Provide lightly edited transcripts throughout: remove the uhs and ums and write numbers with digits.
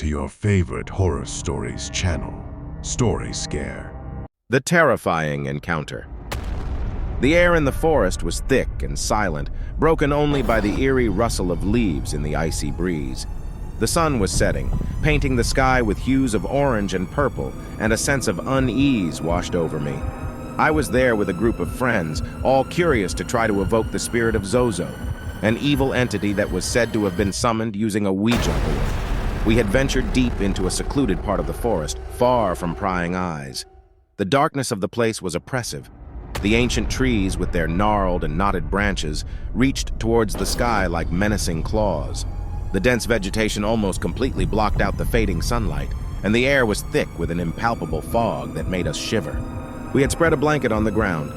to your favorite horror stories channel, StoryScare. The terrifying encounter. The air in the forest was thick and silent, broken only by the eerie rustle of leaves in the icy breeze. The sun was setting, painting the sky with hues of orange and purple, and a sense of unease washed over me. I was there with a group of friends, all curious to try to evoke the spirit of Zozo, an evil entity that was said to have been summoned using a Ouija board. We had ventured deep into a secluded part of the forest, far from prying eyes. The darkness of the place was oppressive. The ancient trees, with their gnarled and knotted branches, reached towards the sky like menacing claws. The dense vegetation almost completely blocked out the fading sunlight, and the air was thick with an impalpable fog that made us shiver. We had spread a blanket on the ground.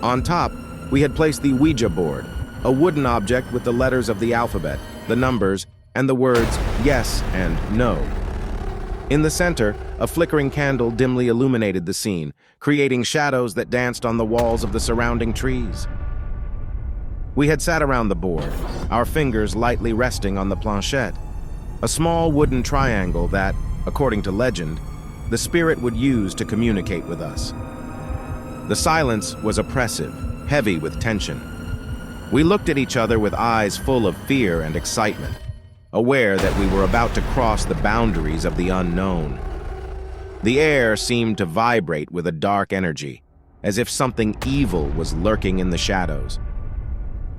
On top, we had placed the Ouija board, a wooden object with the letters of the alphabet, the numbers, and the words yes and no. In the center, a flickering candle dimly illuminated the scene, creating shadows that danced on the walls of the surrounding trees. We had sat around the board, our fingers lightly resting on the planchette, a small wooden triangle that, according to legend, the spirit would use to communicate with us. The silence was oppressive, heavy with tension. We looked at each other with eyes full of fear and excitement, aware that we were about to cross the boundaries of the unknown. The air seemed to vibrate with a dark energy, as if something evil was lurking in the shadows.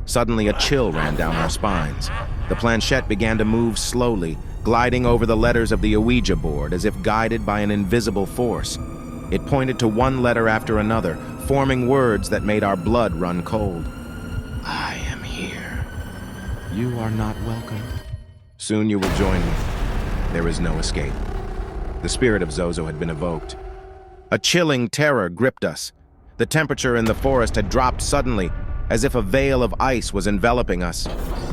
Suddenly, a chill ran down our spines. The planchette began to move slowly, gliding over the letters of the Ouija board as if guided by an invisible force. It pointed to one letter after another, forming words that made our blood run cold. I am here. You are not welcome. Soon you will join me. There is no escape. The spirit of Zozo had been evoked. A chilling terror gripped us. The temperature in the forest had dropped suddenly, as if a veil of ice was enveloping us.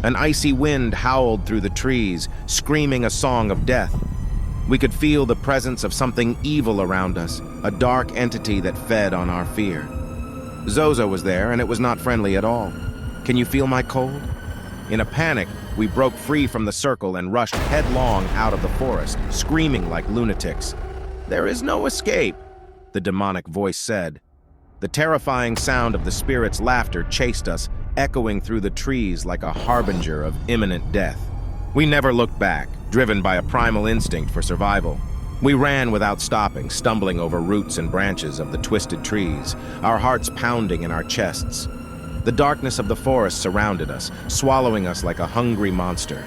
An icy wind howled through the trees, screaming a song of death. We could feel the presence of something evil around us, a dark entity that fed on our fear. Zozo was there, and it was not friendly at all. Can you feel my cold? In a panic, we broke free from the circle and rushed headlong out of the forest, screaming like lunatics. There is no escape, the demonic voice said. The terrifying sound of the spirit's laughter chased us, echoing through the trees like a harbinger of imminent death. We never looked back, driven by a primal instinct for survival. We ran without stopping, stumbling over roots and branches of the twisted trees, our hearts pounding in our chests. The darkness of the forest surrounded us, swallowing us like a hungry monster.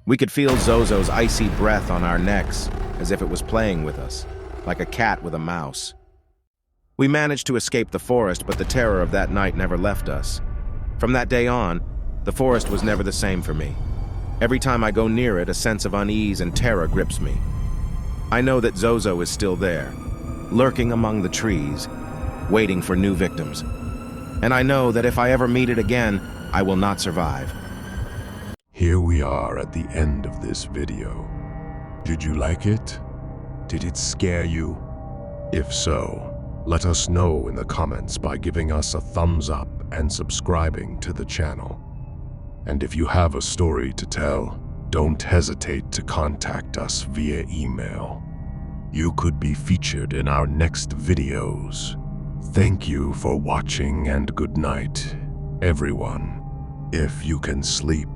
We could feel Zozo's icy breath on our necks, as if it was playing with us, like a cat with a mouse. We managed to escape the forest, but the terror of that night never left us. From that day on, the forest was never the same for me. Every time I go near it, a sense of unease and terror grips me. I know that Zozo is still there, lurking among the trees, waiting for new victims. And I know that if I ever meet it again, I will not survive. Here we are at the end of this video. Did you like it? Did it scare you? If so, let us know in the comments by giving us a thumbs up and subscribing to the channel. And if you have a story to tell, don't hesitate to contact us via email. You could be featured in our next videos. Thank you for watching and good night, everyone, if you can sleep.